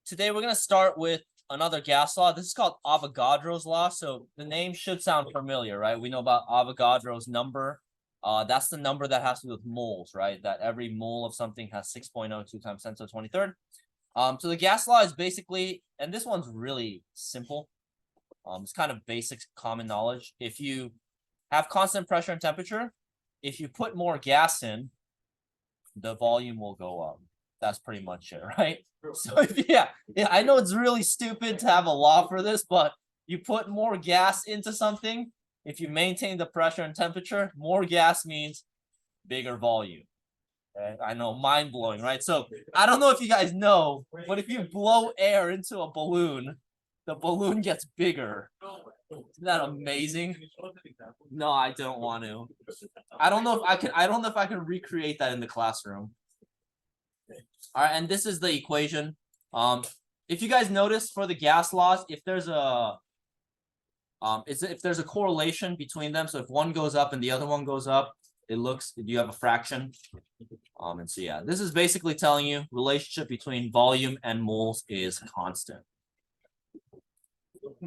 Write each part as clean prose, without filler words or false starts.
today we're going to start with another gas law. This is called Avogadro's law. So the name should sound familiar, right? We know about Avogadro's number. That's the number that has to do with moles, right? That every mole of something has 6.02 times 10 to the 23rd. So the gas law is basically, and this one's really simple. It's kind of basic common knowledge. If you have constant pressure and temperature, if you put more gas in, the volume will go up. That's pretty much it, right? So yeah, I know it's really stupid to have a law for this, but you put more gas into something, if you maintain the pressure and temperature, more gas means bigger volume. Okay? I know, mind-blowing, right? So I don't know if you guys know, but if you blow air into a balloon, the balloon gets bigger. Isn't that amazing? No, I don't want to. I don't know if I can recreate that in the classroom. All right, and this is the equation. If you guys notice for the gas laws, if there's a correlation between them, so if one goes up and the other one goes up, you have a fraction. And so yeah, this is basically telling you relationship between volume and moles is constant.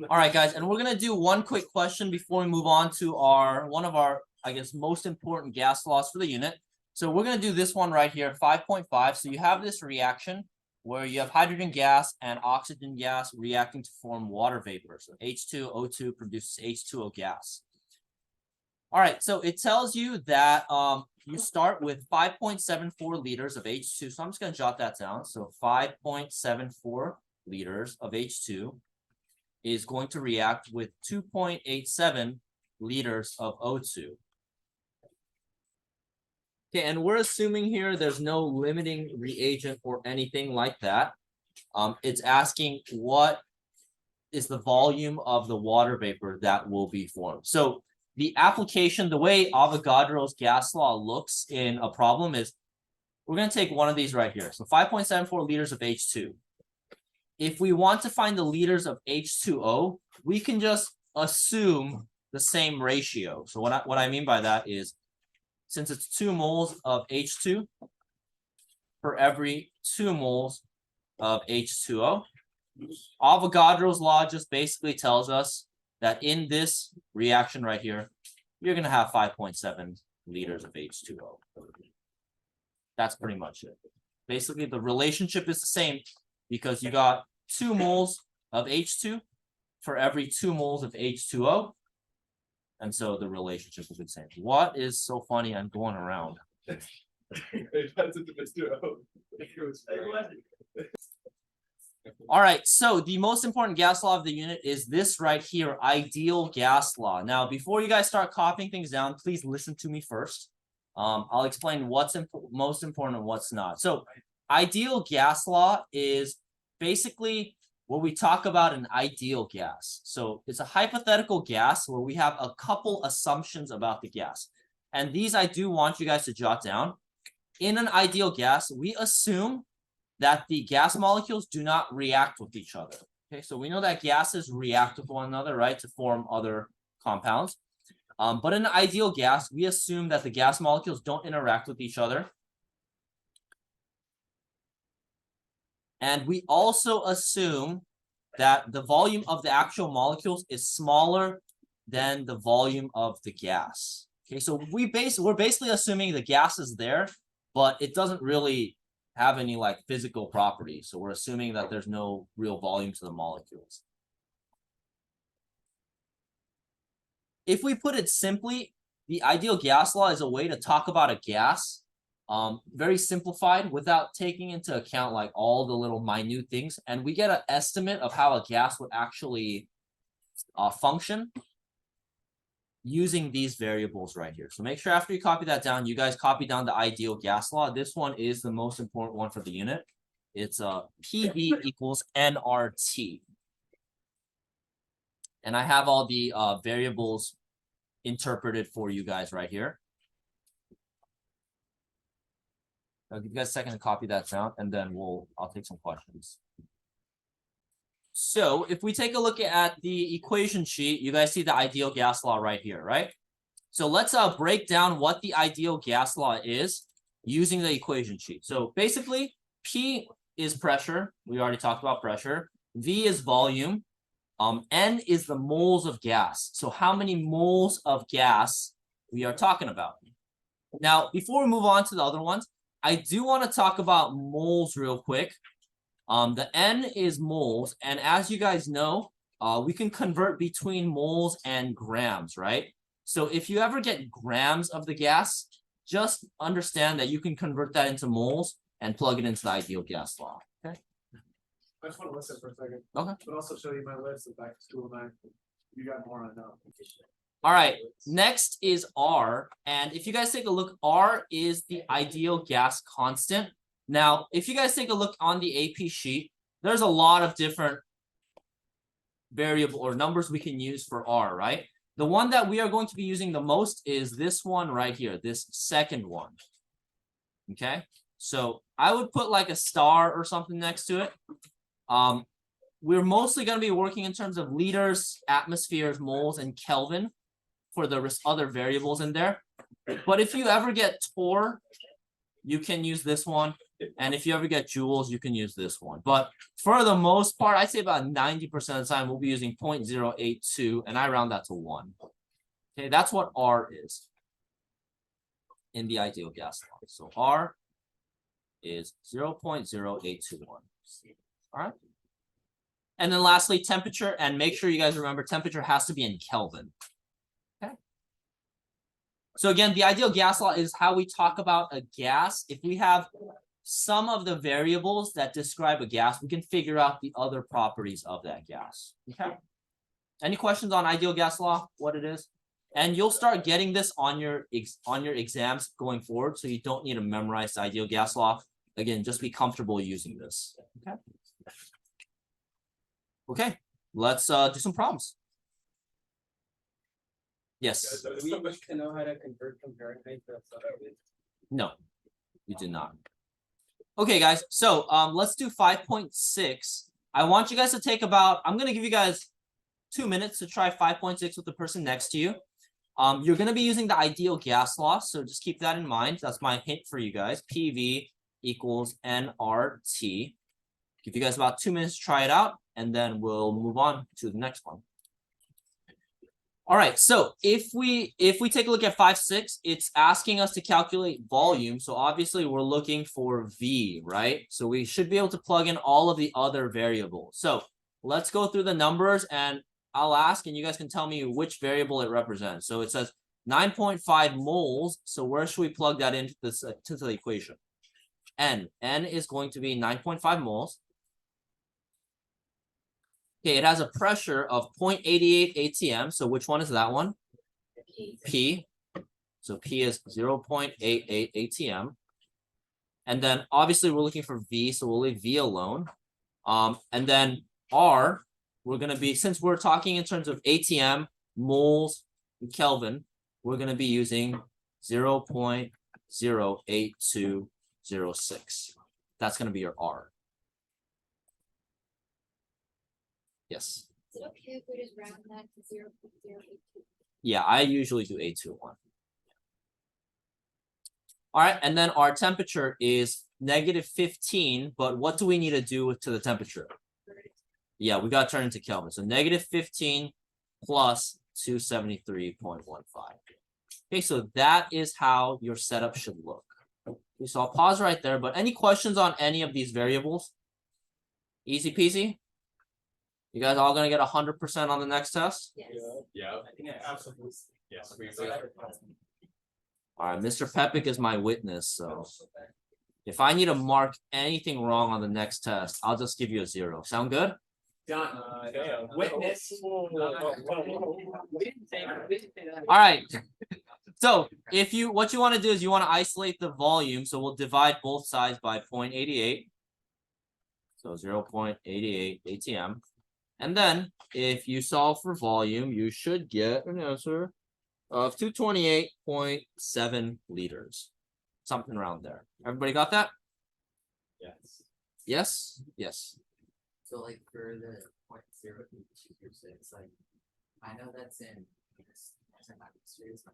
All right, guys, and we're gonna do one quick question before we move on to one of our, I guess, most important gas laws for the unit. So we're gonna do this one right here, 5.5. So you have this reaction where you have hydrogen gas and oxygen gas reacting to form water vapor. So H2O2 produces H2O gas. All right, so it tells you that you start with 5.74 liters of H2. So I'm just gonna jot that down. So 5.74 liters of H2 is going to react with 2.87 liters of O2. Okay, and we're assuming here there's no limiting reagent or anything like that. It's asking what is the volume of the water vapor that will be formed. So the application, the way Avogadro's gas law looks in a problem is, we're going to take one of these right here. So 5.74 liters of H2. If we want to find the liters of H2O, we can just assume the same ratio. So what I mean by that is, since it's 2 moles of H2 for every 2 moles of H2O, Avogadro's law just basically tells us that in this reaction right here, you're going to have 5.7 liters of H2O. That's pretty much it. Basically, the relationship is the same because you got 2 moles of H2 for every 2 moles of H2O. And so the relationship will be the same. What is so funny? I'm going around. All right, so the most important gas law of the unit is this right here, ideal gas law. Now, before you guys start copying things down, please listen to me first. I'll explain what's most important and what's not. So ideal gas law is basically what we talk about an ideal gas. So it's a hypothetical gas where we have a couple assumptions about the gas. And these I do want you guys to jot down. In an ideal gas, we assume that the gas molecules do not react with each other. Okay, so we know that gases react with one another, right, to form other compounds. But in an ideal gas, we assume that the gas molecules don't interact with each other. And we also assume that the volume of the actual molecules is smaller than the volume of the gas. Okay, so we're basically assuming the gas is there, but it doesn't really have any like physical properties. So we're assuming that there's no real volume to the molecules. If we put it simply, the ideal gas law is a way to talk about a gas, very simplified without taking into account like all the little minute things. And we get an estimate of how a gas would actually function using these variables right here. So make sure after you copy that down, you guys copy down the ideal gas law. This one is the most important one for the unit. It's PV equals nRT. And I have all the variables interpreted for you guys right here. I'll give you guys a second to copy that down, and then I'll take some questions. So if we take a look at the equation sheet, you guys see the ideal gas law right here, right? So let's break down what the ideal gas law is using the equation sheet. So basically, P is pressure. We already talked about pressure. V is volume. N is the moles of gas. So how many moles of gas we are talking about? Now, before we move on to the other ones, I do want to talk about moles real quick. The N is moles, and as you guys know, we can convert between moles and grams, right? So if you ever get grams of the gas, just understand that you can convert that into moles and plug it into the ideal gas law. Okay. I just want to listen for a second. Okay. But also show you my list of back to school and you got more on now. All right. Next is R. And if you guys take a look, R is the ideal gas constant. Now, if you guys take a look on the AP sheet, there's a lot of different variable or numbers we can use for R, right? The one that we are going to be using the most is this one right here, this second one. Okay. So I would put like a star or something next to it. We're mostly going to be working in terms of liters, atmospheres, moles, and Kelvin for the other variables in there. But if you ever get torr, you can use this one. And if you ever get joules, you can use this one. But for the most part, I'd say about 90% of the time, we'll be using 0.082, and I round that to 1. Okay, that's what R is in the ideal gas law. So R is 0.0821. All right. And then lastly, temperature. And make sure you guys remember temperature has to be in Kelvin. Okay. So again, the ideal gas law is how we talk about a gas. If we have some of the variables that describe a gas, we can figure out the other properties of that gas. Okay. Any questions on ideal gas law, what it is? And you'll start getting this on your exams going forward, so you don't need to memorize the ideal gas law. Again, just be comfortable using this. Okay. Okay, let's do some problems. Yes. Do we wish to know how to convert from Fahrenheit to Celsius? No, you did not. Okay, guys, so let's do 5.6. I want you guys to take about, I'm going to give you guys 2 minutes to try 5.6 with the person next to you. You're going to be using the ideal gas law, so just keep that in mind. That's my hint for you guys. PV equals nRT. Give you guys about 2 minutes to try it out, and then we'll move on to the next one. All right, so if we take a look at 5.6, it's asking us to calculate volume. So obviously we're looking for V, right? So we should be able to plug in all of the other variables. So let's go through the numbers and I'll ask and you guys can tell me which variable it represents. So it says 9.5 moles. So where should we plug that into this to the equation? N is going to be 9.5 moles. Okay, it has a pressure of 0.88 atm. So which one is that one? P. So P is 0.88 atm. And then obviously we're looking for V, so we'll leave V alone. And then R, we're going to be, since we're talking in terms of atm, moles, and Kelvin, we're going to be using 0.08206. That's going to be your R. Yes. Is it okay if we just round that to 0.082? Yeah, I usually do 821. All right, and then our temperature is -15, but what do we need to do to the temperature? Yeah, we got to turn into Kelvin. So -15 plus 273.15. Okay, so that is how your setup should look. Okay, so I'll pause right there, but any questions on any of these variables? Easy peasy? You guys all gonna get 100% on the next test? Yes. Yeah, I think absolutely. Yes. All right, Mr. Pepic is my witness, so if I need to mark anything wrong on the next test, I'll just give you a 0. Sound good? Done. Witness. All right. So if what you want to do is you want to isolate the volume, so we'll divide both sides by 0.88. So 0.88 atm. And then if you solve for volume, you should get an answer of 228.7 liters. Something around there. Everybody got that? Yes. Yes? Yes. So like for the 0.026, like I know that's in atmospheres.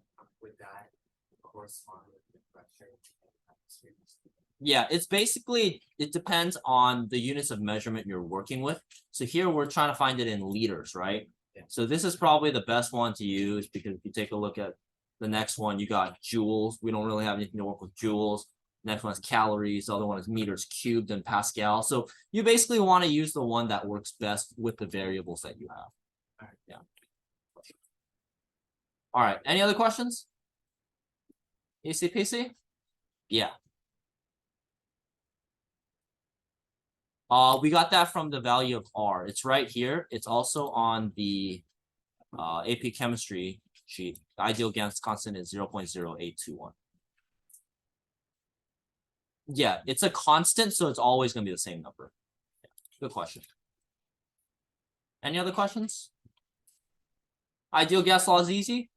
Would that correspond with the pressure. Yeah, it's basically, it depends on the units of measurement you're working with. So here we're trying to find it in liters, right? Yeah. So this is probably the best one to use because if you take a look at the next one, you got joules. We don't really have anything to work with joules. Next one is calories. The other one is meters cubed and Pascal. So you basically want to use the one that works best with the variables that you have. Yeah. All right. Any other questions? Easy peasy? Yeah. We got that from the value of R. It's right here. It's also on the AP chemistry sheet. The ideal gas constant is 0.0821. Yeah, it's a constant, so it's always going to be the same number. Yeah, good question. Any other questions? Ideal gas law is easy.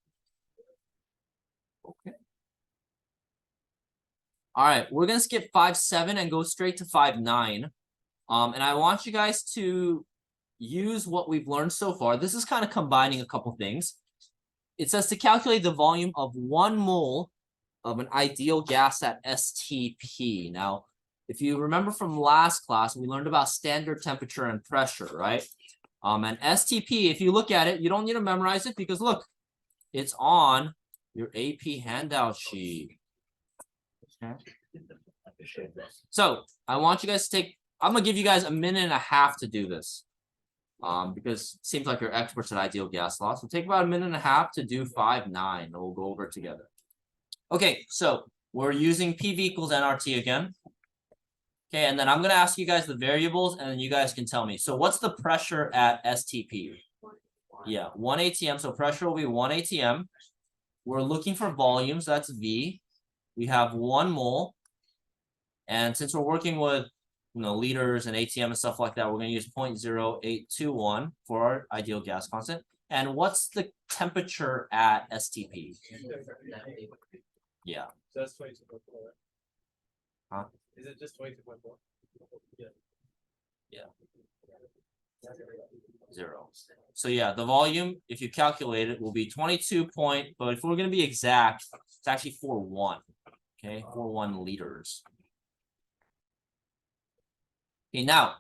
Okay. All right, we're gonna skip 5.7 and go straight to 5.9. And I want you guys to use what we've learned so far. This is kind of combining a couple things. It says to calculate the volume of 1 mole of an ideal gas at STP. Now, if you remember from last class, we learned about standard temperature and pressure, right? And STP, if you look at it, you don't need to memorize it because look, it's on your AP handout sheet. Okay. So I want you guys to take, I'm gonna give you guys a minute and a half to do this. Because it seems like you're experts at ideal gas law. So take about a minute and a half to do 5.9 and we'll go over it together. Okay, so we're using PV equals nRT again. Okay, and then I'm gonna ask you guys the variables and then you guys can tell me. So what's the pressure at STP? Yeah, 1 atm. So pressure will be 1 atm. We're looking for volumes, that's V. We have 1 mole. And since we're working with liters and ATM and stuff like that, we're going to use 0.0821 for our ideal gas constant. And what's the temperature at STP? Yeah. So that's 22.4. Huh? Is it just 22.4? Yeah. Yeah. 0. So yeah, the volume, if you calculate it, will be 22 point, but if we're going to be exact, it's actually 4.1. Okay, 4.1 liters. Okay, now,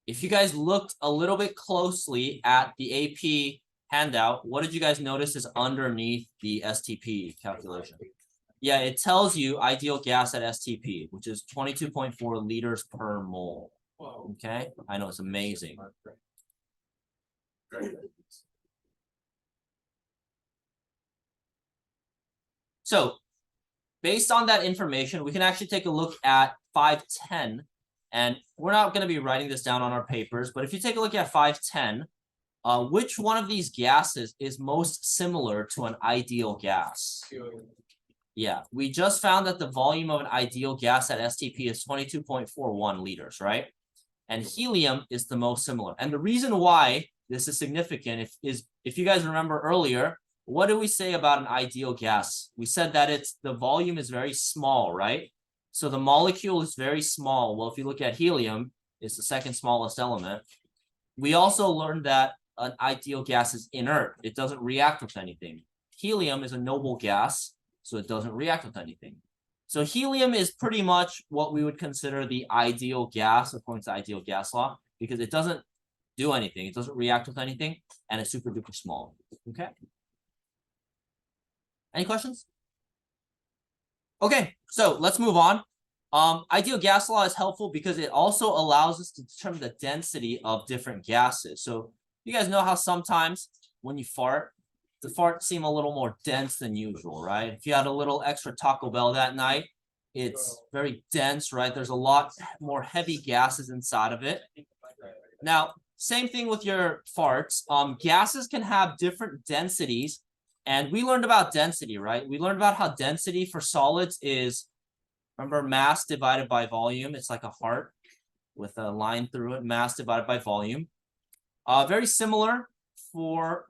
if you guys looked a little bit closely at the AP handout, what did you guys notice is underneath the STP calculation? Yeah, it tells you ideal gas at STP, which is 22.4 liters per mole. Okay, I know it's amazing. So, based on that information, we can actually take a look at 5.10. And we're not going to be writing this down on our papers, but if you take a look at 5.10, which one of these gases is most similar to an ideal gas? Yeah, we just found that the volume of an ideal gas at STP is 22.41 liters, right? And helium is the most similar. And the reason why this is significant is if you guys remember earlier, what did we say about an ideal gas? We said that the volume is very small, right? So the molecule is very small. Well, if you look at helium, it's the second smallest element. We also learned that an ideal gas is inert. It doesn't react with anything. Helium is a noble gas, so it doesn't react with anything. So helium is pretty much what we would consider the ideal gas according to ideal gas law, because it doesn't do anything. It doesn't react with anything, and it's super duper small. Okay. Any questions? Okay, so let's move on. Ideal gas law is helpful because it also allows us to determine the density of different gases. So you guys know how sometimes when you fart, the farts seem a little more dense than usual, right? If you had a little extra Taco Bell that night, it's very dense, right? There's a lot more heavy gases inside of it. Now, same thing with your farts. Gases can have different densities. And we learned about density, right? We learned about how density for solids is, remember, mass divided by volume. It's like a heart with a line through it, mass divided by volume. Very similar for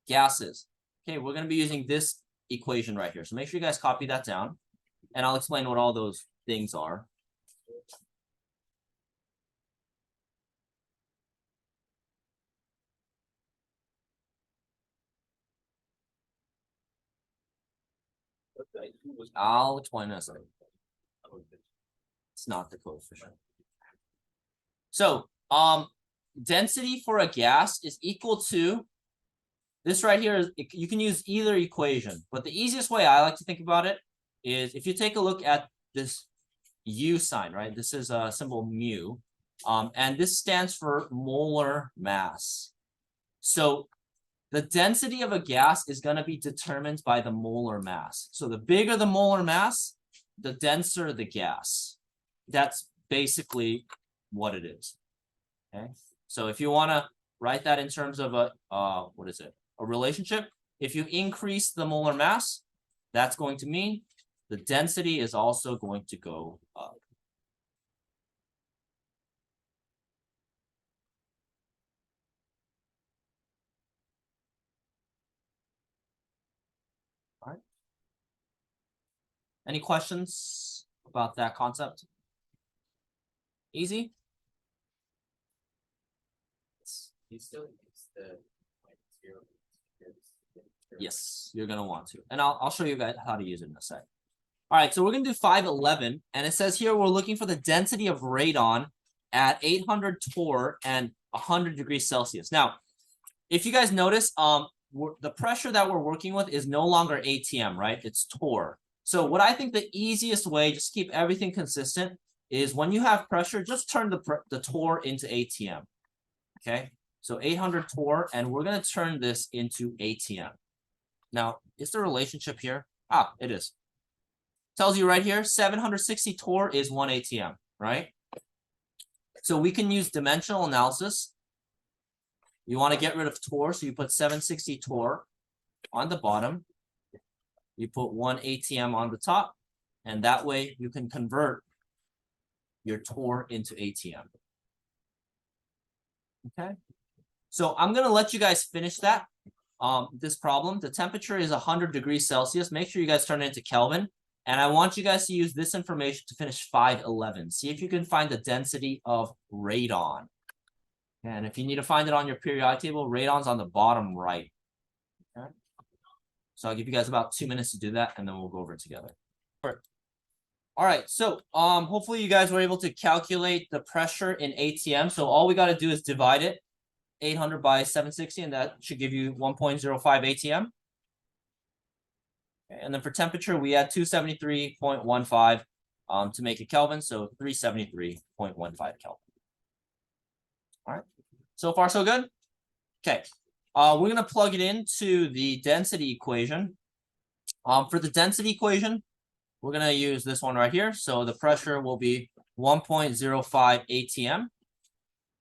gases. Okay, we're going to be using this equation right here. So make sure you guys copy that down. And I'll explain what all those things are. I'll explain in a second. It's not the coefficient. So, density for a gas is equal to this right here. You can use either equation, but the easiest way I like to think about it is if you take a look at this U sign, right? This is a symbol mu, and this stands for molar mass. So the density of a gas is going to be determined by the molar mass. So the bigger the molar mass, the denser the gas. That's basically what it is. Okay. So if you want to write that in terms of a what is it? A relationship. If you increase the molar mass, that's going to mean the density is also going to go up. All right. Any questions about that concept? Easy? You still use the like 0. Yes, you're gonna want to. And I'll show you guys how to use it in a sec. All right, so we're gonna do 511, and it says here we're looking for the density of radon at 800 torr and 100 degrees Celsius. Now, if you guys notice, the pressure that we're working with is no longer ATM, right? It's torr. So what I think the easiest way, just to keep everything consistent, is when you have pressure, just turn the torr into ATM. Okay, so 800 torr, and we're gonna turn this into ATM. Now, is the relationship here? Ah, it is. Tells you right here, 760 torr is 1 ATM, right? So we can use dimensional analysis. You want to get rid of torr, so you put 760 torr on the bottom. You put 1 ATM on the top, and that way you can convert your torr into ATM. Okay, so I'm gonna let you guys finish that. This problem, the temperature is 100 degrees Celsius. Make sure you guys turn it into Kelvin. And I want you guys to use this information to finish 511. See if you can find the density of radon. And if you need to find it on your periodic table, radon's on the bottom right. Okay. So I'll give you guys about 2 minutes to do that, and then we'll go over it together. All right, so hopefully you guys were able to calculate the pressure in ATM. So all we got to do is divide it. 800 by 760, and that should give you 1.05 ATM. Okay, and then for temperature, we add 273.15 to make it Kelvin, so 373.15 Kelvin. All right, so far so good. Okay, we're gonna plug it into the density equation. For the density equation, we're gonna use this one right here. So the pressure will be 1.05 ATM.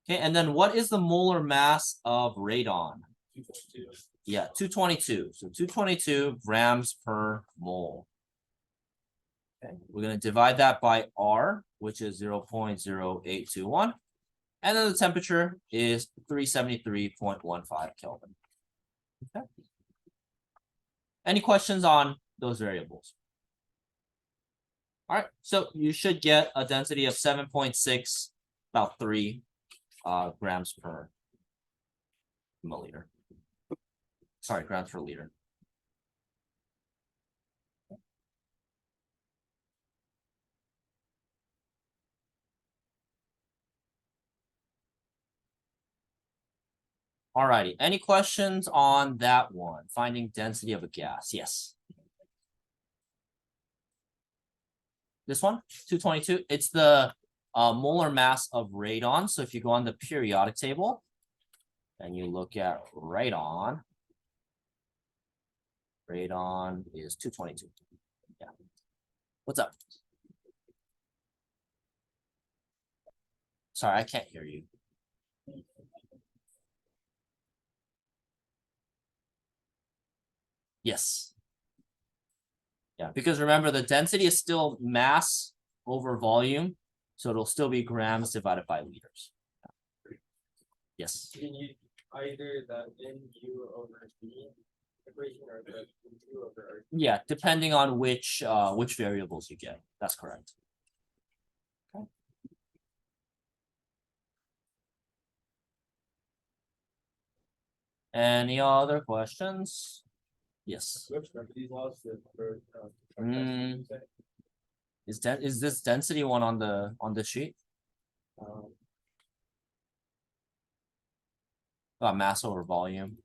Okay, and then what is the molar mass of radon? 2.2. Yeah, 222. So 222 grams per mole. Okay, we're going to divide that by R, which is 0.0821. And then the temperature is 373.15 Kelvin. Okay. Any questions on those variables? All right, so you should get a density of 7.6, about 3 grams per milliliter. Sorry, grams per liter. All righty. Any questions on that one? Finding density of a gas. Yes. This one, 222. It's the molar mass of radon. So if you go on the periodic table and you look at radon, radon is 222. Yeah. What's up? Sorry, I can't hear you. Yes. Yeah, because remember the density is still mass over volume, so it'll still be grams divided by liters. Yes. You can use either the NU over V equation or the U over R. Yeah, depending on which variables you get. That's correct. Okay. Any other questions? Yes. Which remember these laws for Mm. Is this density one on the sheet? Mass over volume.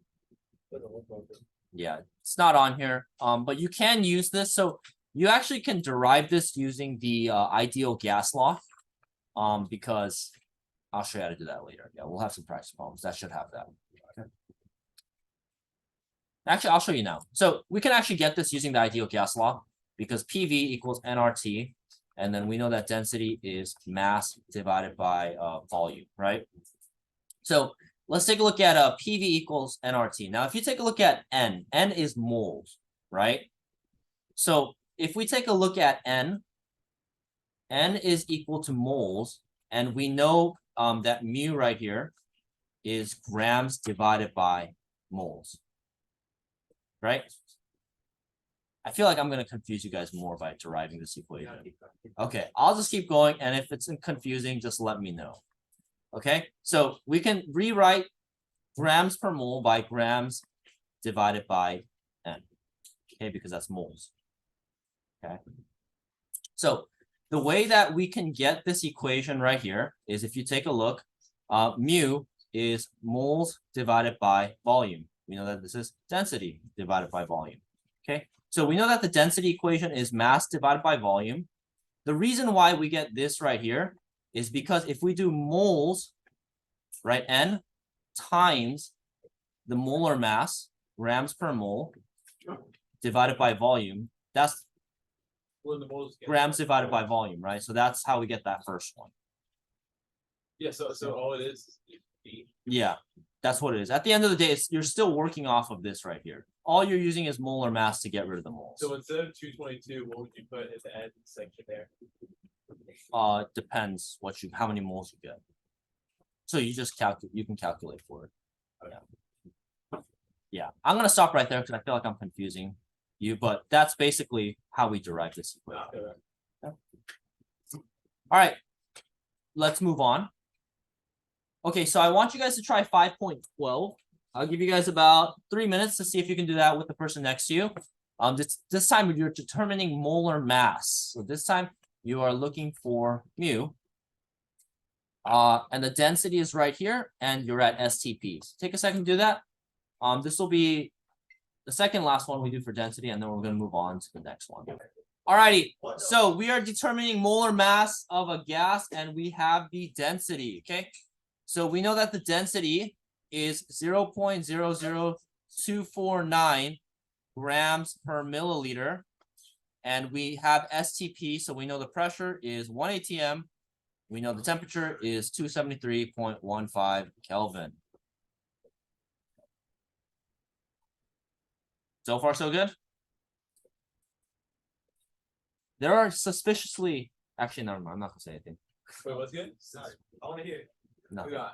doesn't look like it. Yeah, it's not on here. But you can use this. So you actually can derive this using the ideal gas law. Because I'll show you how to do that later. Yeah, we'll have some practice problems. That should have that. Okay. Actually, I'll show you now. So we can actually get this using the ideal gas law because PV equals nRT. And then we know that density is mass divided by volume, right? So let's take a look at PV equals nRT. Now, if you take a look at N is moles, right? So if we take a look at N is equal to moles, and we know that mu right here is grams divided by moles, right? I feel like I'm going to confuse you guys more by deriving this equation. Okay, I'll just keep going, and if it's confusing, just let me know. Okay, so we can rewrite grams per mole by grams divided by N, okay, because that's moles. Okay, so the way that we can get this equation right here is if you take a look, mu is moles divided by volume. We know that this is density divided by volume. Okay, so we know that the density equation is mass divided by volume. The reason why we get this right here is because if we do moles, right, N times the molar mass, grams per mole, divided by volume, that's grams divided by volume, right? So that's how we get that first one. Yeah, so all it is B. Yeah, that's what it is. At the end of the day, you're still working off of this right here. All you're using is molar mass to get rid of the moles. So instead of 222, what would you put at the end section there? Depends how many moles you get. So you just you can calculate for it. Yeah. Yeah, I'm gonna stop right there because I feel like I'm confusing you, but that's basically how we derive this equation. Okay. All right, let's move on. Okay, so I want you guys to try 5.12. I'll give you guys about 3 minutes to see if you can do that with the person next to you. This time you're determining molar mass. So this time you are looking for mu. And the density is right here, and you're at STP. So take a second to do that. This will be the second last one we do for density, and then we're going to move on to the next one. Alrighty, so we are determining molar mass of a gas, and we have the density, okay? So we know that the density is 0.00249 grams per milliliter, and we have STP, so we know the pressure is 1 atm. We know the temperature is 273.15 Kelvin. So far, so good? There are suspiciously... Actually, never mind. I'm not going to say anything. Wait, what's good? I want to hear it. No. Yeah.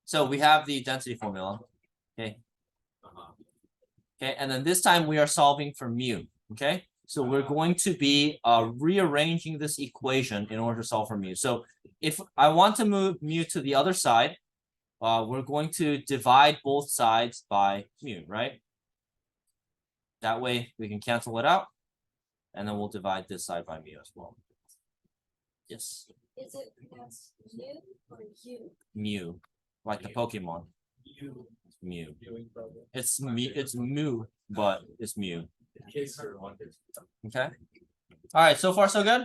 So we have the density formula. Okay. Okay, and then this time we are solving for mu. Okay. So we're going to be rearranging this equation in order to solve for mu. So if I want to move mu to the other side, we're going to divide both sides by mu, right? That way we can cancel it out, and then we'll divide this side by mu as well. Yes. Is it pronounced mu or you? Mu, like the Pokemon. You Mu. doing problem. It's mu, but it's mu. In case you're wondering. Okay. All right. So far, so good.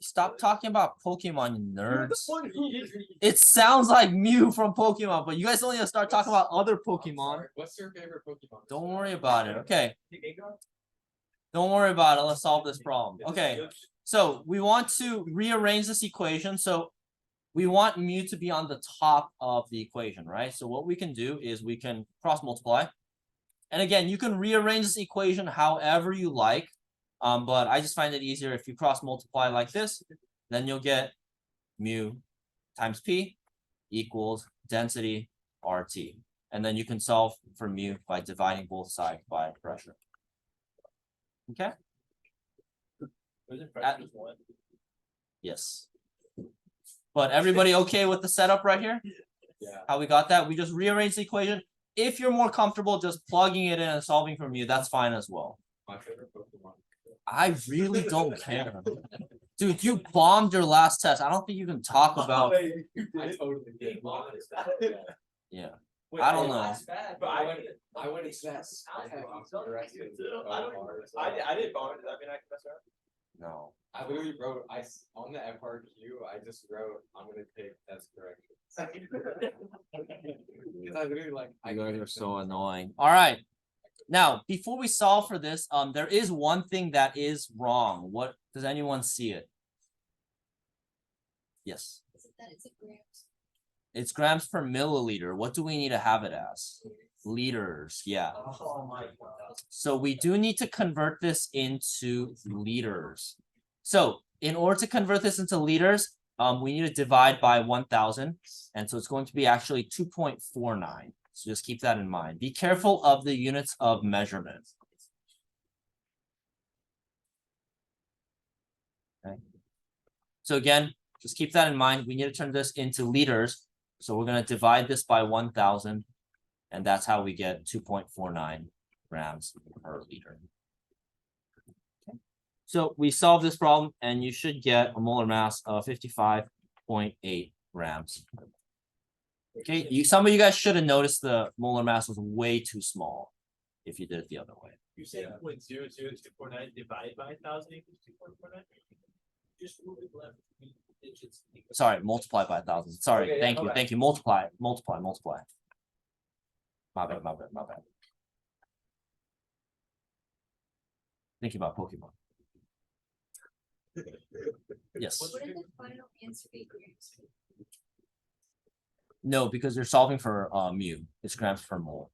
Stop talking about Pokemon, you nerds. It sounds like Mew from Pokemon, but you guys only start talking about other Pokemon. What's your favorite Pokemon? Don't worry about it. Okay. Don't worry about it. Let's solve this problem. Okay. So we want to rearrange this equation. So we want mu to be on the top of the equation, right? So what we can do is we can cross multiply. And again, you can rearrange this equation however you like. But I just find it easier if you cross multiply like this, then you'll get mu times P equals density RT. And then you can solve for mu by dividing both sides by pressure. Okay? Yes. But everybody okay with the setup right here? Yeah. How we got that? We just rearranged the equation. if you're more comfortable just plugging it in and solving from you, that's fine as well. My favorite Pokemon. I really don't care. Dude, you bombed your last test. I don't think you can talk about. I totally did. Yeah. Wait, I don't well, know. that's bad, But but I went express. I didn't bomb it. Does that mean I can mess around? No. I literally wrote on the FRQ. I just wrote I'm gonna take test corrections. Because I literally like You guys are so annoying. All right. Now, before we solve for this, there is one thing that is wrong. What does anyone see it? Yes. Is it that it's a grams? It's grams per milliliter. What do we need to have it as? Liters. Yeah. Oh my god. So we do need to convert this into liters. So in order to convert this into liters, we need to divide by 1,000. And so it's going to be actually 2.49. So just keep that in mind. Be careful of the units of measurement. Okay. So again, just keep that in mind. We need to turn this into liters. So we're going to divide this by 1,000. And that's how we get 2.49 grams per liter. Okay. So we solve this problem and you should get a molar mass of 55.8 grams. Okay, some of you guys should have noticed the molar mass was way too small if you did it the other way. You said 0.00249 divided by 1,000 equals 2.49? Just move it left 3 digits. Sorry, multiply by 1,000. Sorry, Okay, yeah, thank you, okay. thank you. Multiply. My bad. Thinking about Pokemon. Yes. What did the final answer be grams? No, because you're solving for mu. It's grams per mole.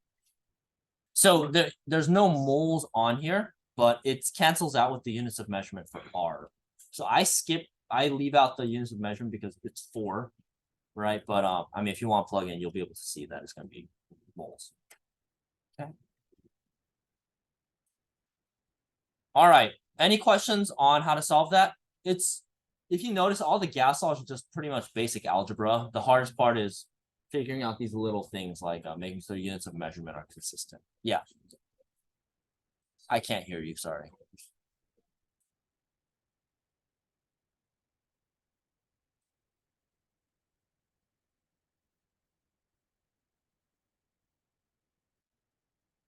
So there's no moles on here, but it cancels out with the units of measurement for R. So I leave out the units of measurement because it's 4, right? But I mean, if you want to plug in, you'll be able to see that it's going to be moles. Okay. All right. Any questions on how to solve that? If you notice, all the gas laws are just pretty much basic algebra. The hardest part is figuring out these little things like making sure units of measurement are consistent. Yeah. I can't hear you, sorry.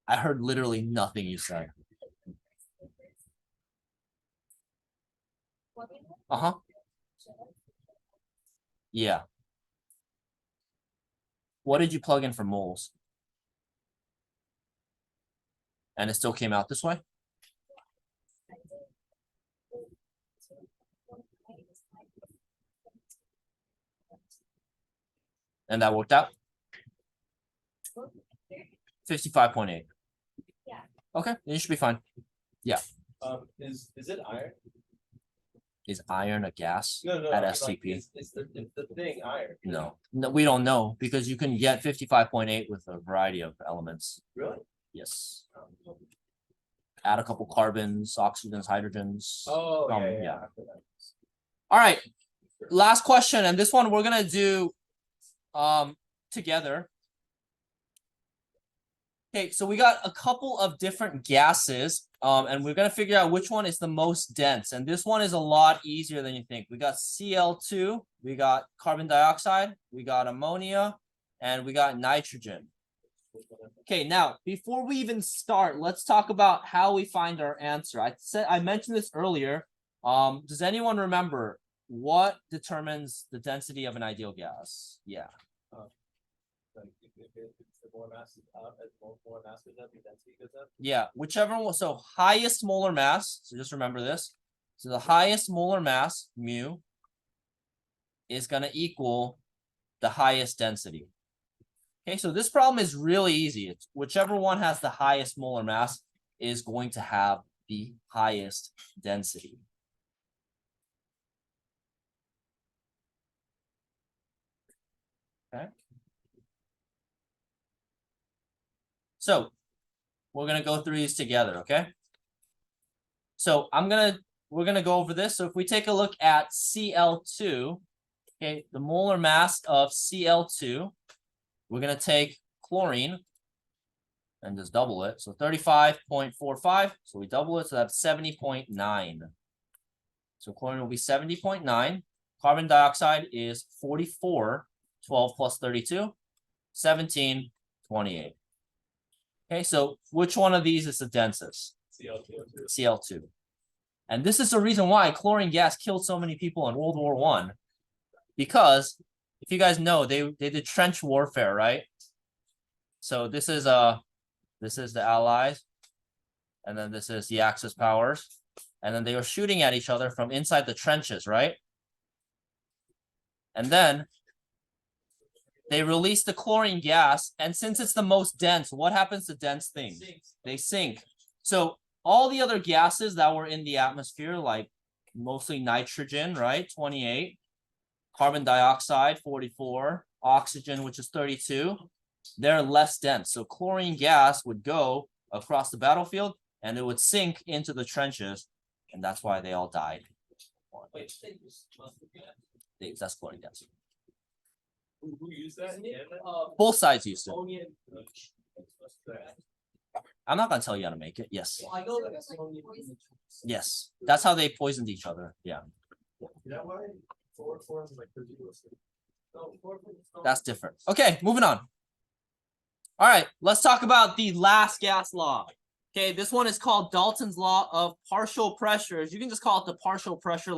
I heard literally nothing you said. Uh-huh. Yeah. What did you plug in for moles? And it still came out this way? And that worked out? 55.8. Yeah. Okay, you should be fine. Yeah. Is it iron? Is iron a gas? No, At like, STP? is the thing iron? No, we don't know because you can get 55.8 with a variety of elements. Really? Yes. Add a couple carbons, oxygens, hydrogens. Oh, yeah. All right. Last question, and this one we're gonna do together. Okay, so we got a couple of different gases, and we're gonna figure out which one is the most dense. And this one is a lot easier than you think. We got Cl2, we got carbon dioxide, we got ammonia, and we got nitrogen. Okay, now before we even start, let's talk about how we find our answer. I mentioned this earlier. Does anyone remember what determines the density of an ideal gas? Yeah. Like, if the more mass is up, as more mass goes up, the density goes up. Yeah, whichever one. So highest molar mass. So just remember this. So the highest molar mass, mu, is going to equal the highest density. Okay, so this problem is really easy. It's whichever one has the highest molar mass is going to have the highest density. Okay. So we're gonna go through these together, okay? So we're gonna go over this. So if we take a look at Cl2, okay, the molar mass of Cl2, we're gonna take chlorine, and just double it. So 35.45. So we double it, so that's 70.9. So chlorine will be 70.9. Carbon dioxide is 44. 12 plus 32, 17, 28. Okay, so which one of these is the densest? CL2. Cl2. And this is the reason why chlorine gas killed so many people in World War I. Because if you guys know, they did trench warfare, right? So this is the Allies, and then this is the Axis powers, and then they were shooting at each other from inside the trenches, right? And then they release the chlorine gas, and since it's the most dense, what happens to dense things? They sink. So all the other gases that were in the atmosphere, like mostly nitrogen, right? 28, carbon dioxide, 44, oxygen, which is 32, they're less dense. So chlorine gas would go across the battlefield and it would sink into the trenches, and that's why they all died. That's chlorine gas. Who used that? Both sides used it. I'm not gonna tell you how to make it. Yes. I know that There's, like, poison. Yes. That's how they poisoned each other. Yeah. Is that why chloroform is like ridiculous? That's different. Okay, moving on. All right, let's talk about the last gas law. Okay, this one is called Dalton's law of partial pressures. You can just call it the partial pressure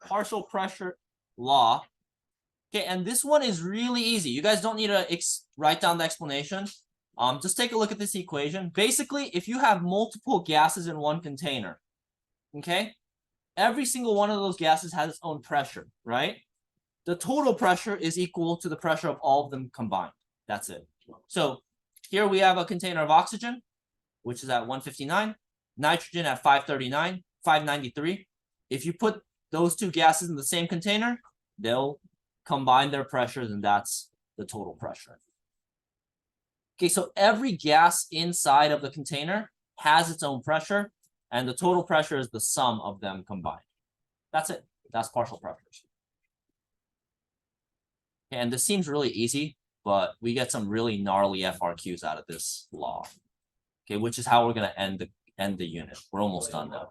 partial pressure law. Okay, and this one is really easy. You guys don't need to write down the explanation. Just take a look at this equation. Basically, if you have multiple gases in one container, okay, every single one of those gases has its own pressure, right? The total pressure is equal to the pressure of all of them combined. That's it. So here we have a container of oxygen, which is at 159, nitrogen at 539, 593. If you put those two gases in the same container, they'll combine their pressures, and that's the total pressure. Okay, so every gas inside of the container has its own pressure, and the total pressure is the sum of them combined. That's it. That's partial pressures. And this seems really easy, but we get some really gnarly FRQs out of this law. Okay, which is how we're gonna end the unit. We're almost done now.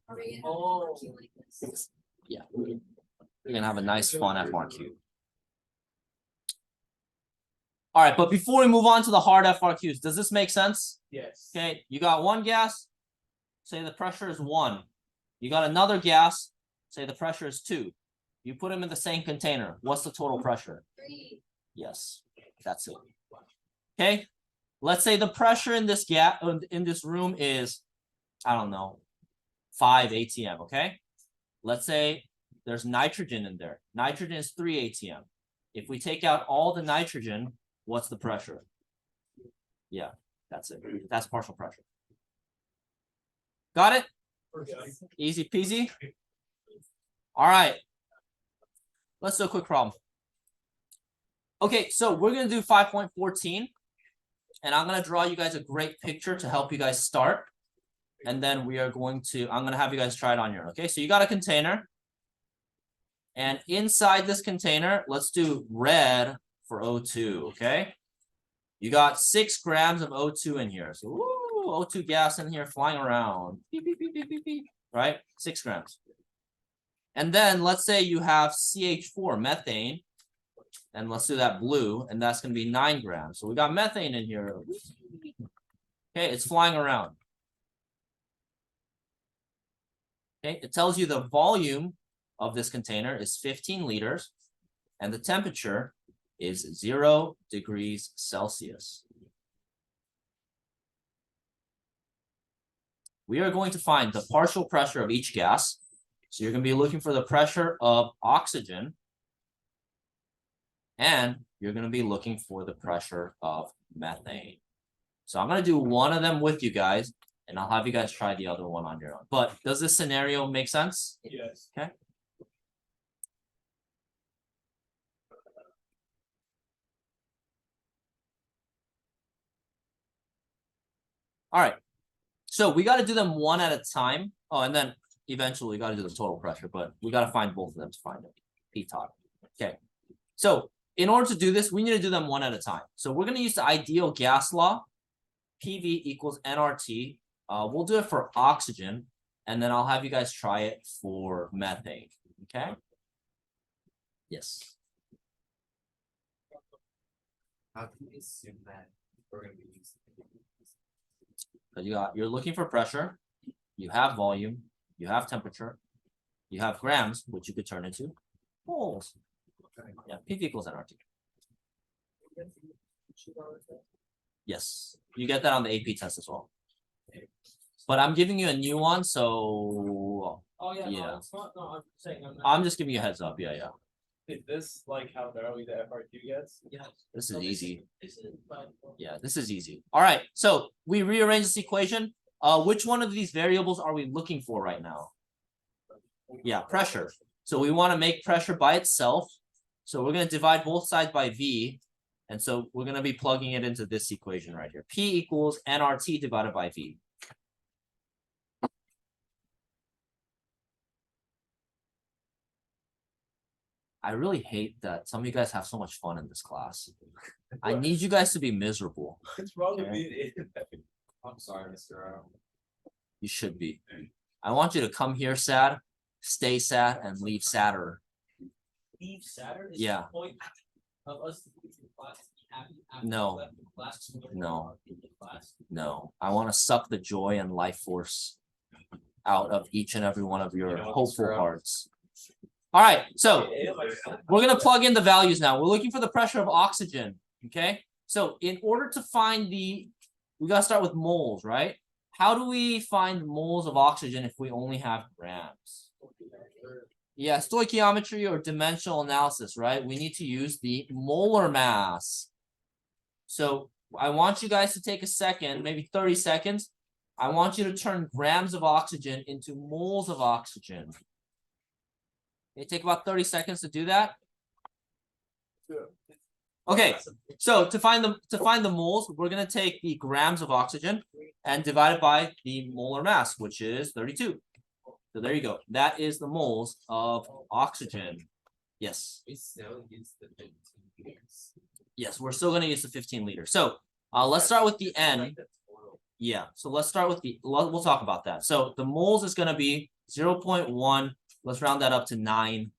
Are we gonna have to like this? Yeah, we're gonna have a nice fun FRQ. All right, but before we move on to the hard FRQs, does this make sense? Yes. Okay, you got one gas, say the pressure is 1. You got another gas, say the pressure is 2. You put them in the same container. What's the total pressure? 3. Yes, that's it. Okay, let's say the pressure in this in this room is, I don't know, 5 atm. Okay, let's say there's nitrogen in there. Nitrogen is 3 atm. If we take out all the nitrogen, what's the pressure? Yeah, that's it. That's partial pressure. Got it? Easy peasy. All right. Let's do a quick problem. Okay, so we're going to do 5.14. And I'm going to draw you guys a great picture to help you guys start. And then we are going to, I'm going to have you guys try it on your own. Okay, so you got a container. And inside this container, let's do red for O2, okay? You got 6 grams of O2 in here. So, ooh, O2 gas in here flying around. Beep, beep, beep, beep, beep, beep. Right? 6 grams. And then let's say you have CH4, methane. And let's do that blue, and that's going to be 9 grams. So we got methane in here. Okay, it's flying around. Okay, it tells you the volume of this container is 15 liters, and the temperature is 0 degrees Celsius. We are going to find the partial pressure of each gas. So you're going to be looking for the pressure of oxygen, and you're going to be looking for the pressure of methane. So I'm going to do one of them with you guys, and I'll have you guys try the other one on your own. But does this scenario make sense? Yes. Okay. All right. So we got to do them one at a time. Oh, and then eventually we got to do the total pressure, but we got to find both of them to find it. P-top. Okay. So in order to do this, we need to do them one at a time. So we're going to use the ideal gas law. PV equals nRT. We'll do it for oxygen, and then I'll have you guys try it for methane. Okay? Yes. How can we assume that we're gonna be using? So you're looking for pressure, you have volume, you have temperature, you have grams, which you could turn into moles. Yeah, PV equals nRT. Yes, you get that on the AP test as well. But I'm giving you a new one, so Oh, yeah, Yeah. no, it's not, no, I'm saying I'm not. I'm just giving you a heads up. Yeah. Is this like how narrowly the FRQ gets? Yeah. This is No, easy. This is fine. Yeah, this is easy. All right, so we rearrange this equation. Which one of these variables are we looking for right now? Yeah, pressure. So we want to make pressure by itself. So we're going to divide both sides by V. And so we're going to be plugging it into this equation right here. P equals nRT divided by V. I really hate that some of you guys have so much fun in this class. I need you guys to be miserable. What's wrong with Okay. me? I'm sorry, Mr. O. You should be. I want you to come here sad, stay sad, and leave sadder. Leave Saturn is Yeah. the point of us leaving class to be happy after No. we left the class to learn No. more in the class. No, I want to suck the joy and life force out of each and every one of your You know what, hopeful Mr. O? hearts. All right, so Yeah, like, we're gonna plug in the values now. We're looking for the pressure of oxygen. Okay, so in order to find we gotta start with moles, right? How do we find moles of oxygen if we only have grams? Yeah, stoichiometry or dimensional analysis, right? We need to use the molar mass. So I want you guys to take a second, maybe 30 seconds. I want you to turn grams of oxygen into moles of oxygen. It take about 30 seconds to do that. Okay, so to find the moles, we're gonna take the grams of oxygen and divide it by the molar mass, which is 32. So there you go. That is the moles of oxygen. Yes. We still use the 15 liters. Yes, we're still gonna use the 15 liters. So let's start with the N. Yeah, so let's start with we'll talk about that. So the moles is gonna be 0.1. Let's round that up to 9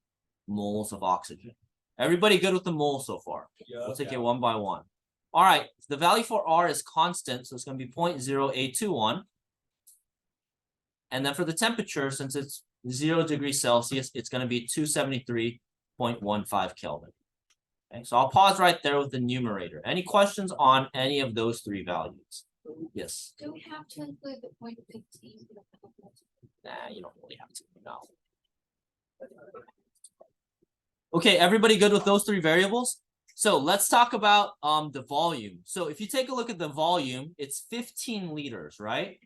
moles of oxygen. Everybody good with the moles so far? We'll take it one by one. All right, the value for R is constant, so it's going to be 0.0821. And then for the temperature, since it's 0 degrees Celsius, it's going to be 273.15 Kelvin. Okay, so I'll pause right there with the numerator. Any questions on any of those three values? Yes. Do we have to include the 0.15? Nah, you don't really have to. No. Okay, everybody good with those three variables? So let's talk about the volume. So if you take a look at the volume, it's 15 liters, right?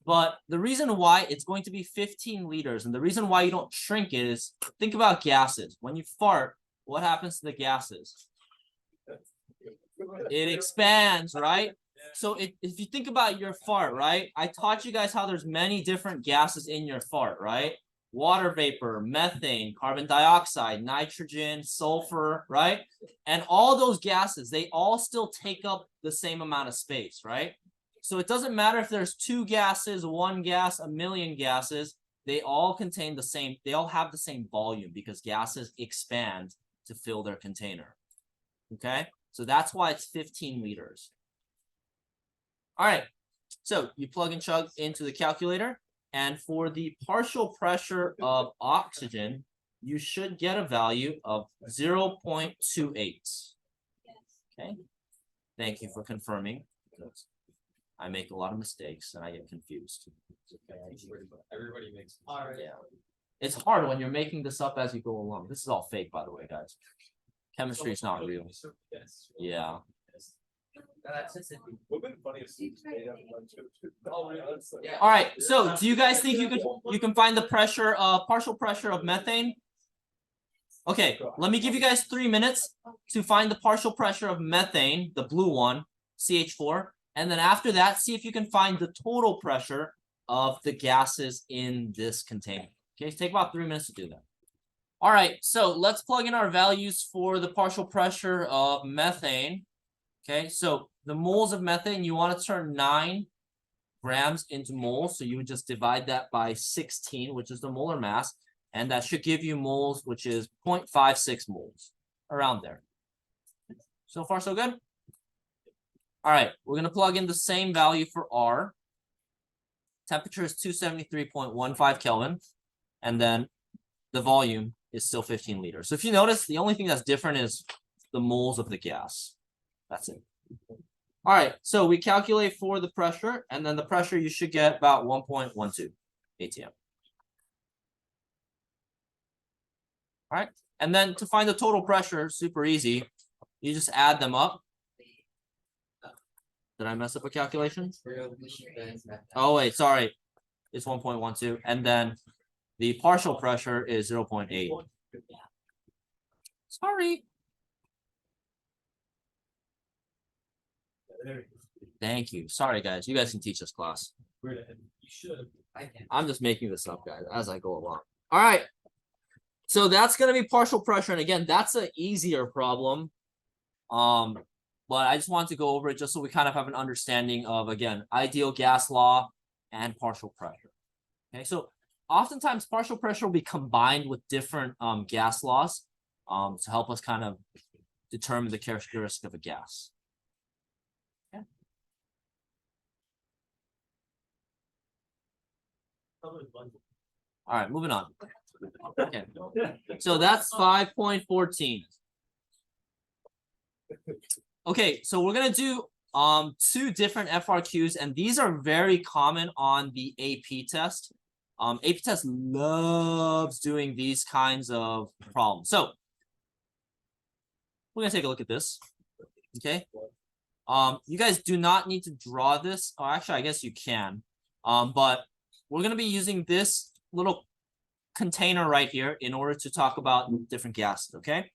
But the reason why it's going to be 15 liters and the reason why you don't shrink it is think about gases. When you fart, what happens to the gases? It expands, right? So if you think about your fart, right? I taught you guys how there's many different gases in your fart, right? Water vapor, methane, carbon dioxide, nitrogen, sulfur, right? And all those gases, they all still take up the same amount of space, right? So it doesn't matter if there's 2 gases, 1 gas, a million gases, they all contain the same, they all have the same volume because gases expand to fill their container. Okay, so that's why it's 15 liters. All right, so you plug and chug into the calculator. And for the partial pressure of oxygen, you should get a value of 0.28. Okay. Thank you for confirming. I make a lot of mistakes and I get confused. Everybody makes. Alright. Yeah. It's hard when you're making this up as you go along. This is all fake, by the way, guys. Chemistry is not real. Yes. Yeah. What been funniest? All right. So do you guys think you can find the pressure, partial pressure of methane? Okay, let me give you guys 3 minutes to find the partial pressure of methane, the blue one, CH4. And then after that, see if you can find the total pressure of the gases in this container. Okay, take about 3 minutes to do that. All right, so let's plug in our values for the partial pressure of methane. Okay, so the moles of methane, you want to turn 9 grams into moles. So you would just divide that by 16, which is the molar mass. And that should give you moles, which is 0.56 moles, around there. So far, so good? All right, we're going to plug in the same value for R. Temperature is 273.15 Kelvin. And then the volume is still 15 liters. So if you notice, the only thing that's different is the moles of the gas. That's it. All right, so we calculate for the pressure, and then the pressure you should get about 1.12 atm. All right, and then to find the total pressure, super easy. You just add them up. Did I mess up a calculation? Oh, wait, sorry. It's 1.12. And then the partial pressure is 0.8. Sorry. Thank you. Sorry, guys. You guys can teach this class. You should. I'm just making this up, guys, as I go along. All right. So that's going to be partial pressure. And again, that's an easier problem. But I just wanted to go over it just so we kind of have an understanding of, again, ideal gas law and partial pressure. Okay, so oftentimes partial pressure will be combined with different gas laws to help us kind of determine the characteristic of a gas. Okay. All right, moving on. Okay, so that's 5.14. Okay, so we're gonna do 2 different FRQs, and these are very common on the AP test. AP test loves doing these kinds of problems. So we're gonna take a look at this. Okay. You guys do not need to draw this. Oh, actually, I guess you can. But we're gonna be using this little container right here in order to talk about different gases. Okay.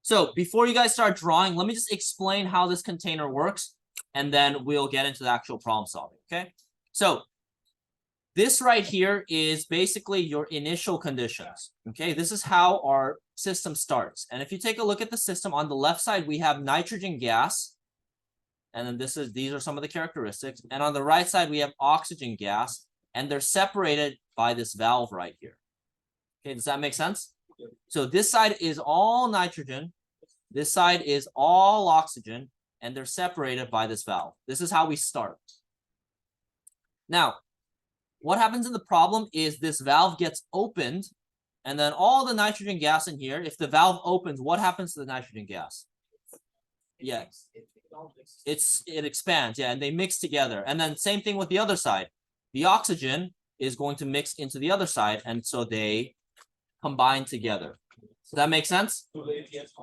So before you guys start drawing, let me just explain how this container works, and then we'll get into the actual problem solving, okay? So this right here is basically your initial conditions, okay? This is how our system starts. And if you take a look at the system, on the left side, we have nitrogen gas, and then these are some of the characteristics. And on the right side, we have oxygen gas, and they're separated by this valve right here. Okay, does that make sense? So this side is all nitrogen, this side is all oxygen, and they're separated by this valve. This is how we start. Now, what happens in the problem is this valve gets opened, and then all the nitrogen gas in here, if the valve opens, what happens to the nitrogen gas? Yeah, it expands, yeah, and they mix together. And then same thing with the other side. The oxygen is going to mix into the other side, and so they combine together. Does that make sense?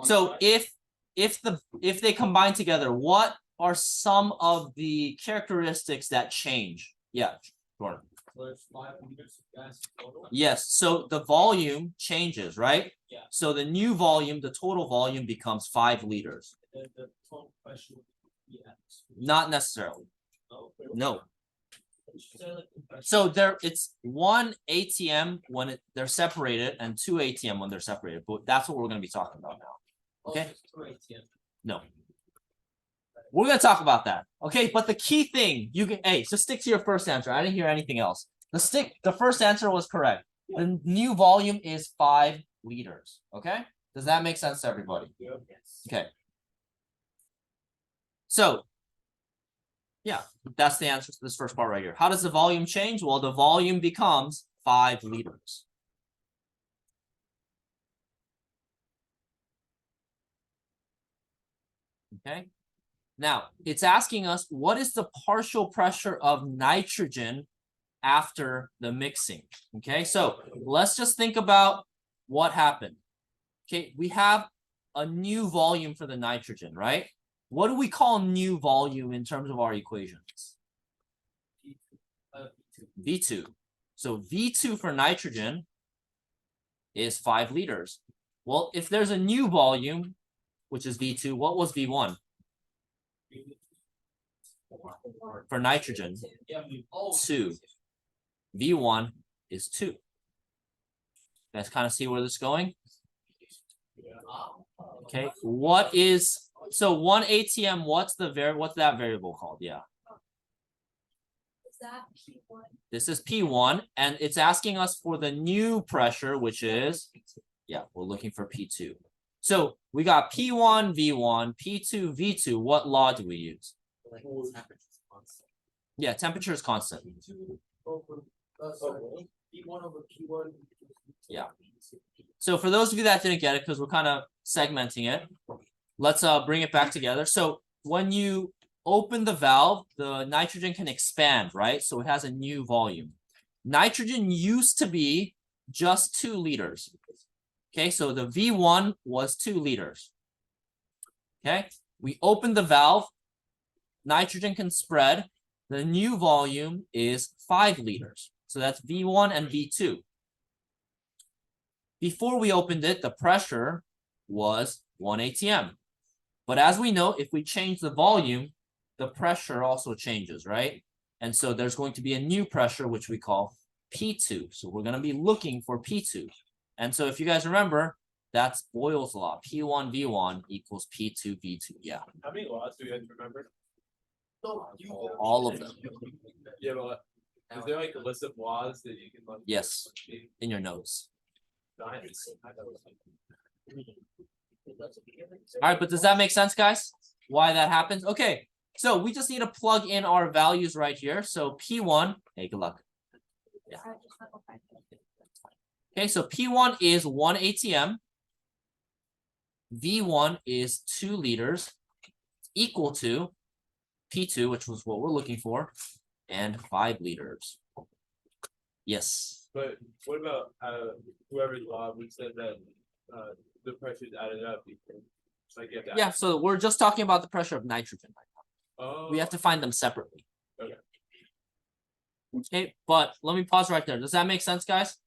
So if they combine together, what are some of the characteristics that change? Yeah, Jordan. Yes, so the volume changes, right? Yeah. So the new volume, the total volume becomes 5 liters. The total pressure. Yeah. Not necessarily. No. So So it's 1 ATM when they're separated and 2 ATM when they're separated. But that's what we're going to be talking about now. Okay. No. We're going to talk about that. Okay. But the key thing just stick to your first answer. I didn't hear anything else. The first answer was correct. The new volume is 5 liters. Okay. Does that make sense to everybody? Okay. So yeah, that's the answer to this first part right here. How does the volume change? Well, the volume becomes 5 liters. Okay. Now, it's asking us, what is the partial pressure of nitrogen after the mixing? Okay, so let's just think about what happened. Okay, we have a new volume for the nitrogen, right? What do we call new volume in terms of our equations? V2. So V2 for nitrogen is 5 liters. Well, if there's a new volume, which is V2, what was V1? For nitrogen, 2. V1 is 2. Let's kind of see where this is going. Okay, what is so 1 ATM? What's that variable called? Yeah, Is that P1? this is P1, and it's asking us for the new pressure, which is we're looking for P2. So we got P1 V1, P2 V2. What law do we use? Yeah, temperature is constant. Yeah. So for those of you that didn't get it, because we're kind of segmenting it, let's bring it back together. So when you open the valve, the nitrogen can expand, right? So it has a new volume. Nitrogen used to be just 2 liters. Okay, so the V1 was 2 liters. Okay, we open the valve, nitrogen can spread. The new volume is 5 liters. So that's V1 and V2. Before we opened it, the pressure was 1 ATM. But as we know, if we change the volume, the pressure also changes, right? And so there's going to be a new pressure, which we call P2. So we're going to be looking for P2. And so if you guys remember, that's Boyle's law. P1 V1 equals P2 V2. Yeah. How many laws do you guys remember? All of them. Yeah, but is there like a list of laws that you can like? Yes. In your notes. All right, but does that make sense, guys? Why that happens? Okay, so we just need to plug in our values right here. So P1, hey, good luck. Yeah. Okay, so P1 is 1 ATM. V1 is 2 liters, equal to P2, which was what we're looking for, and 5 liters. Yes. But what about whoever's law would say that the pressure is added up? Like Yeah, so we're just talking about the pressure of nitrogen right now. Oh. We have to find them separately. Okay. Okay, but let me pause right there. Does that make sense, guys?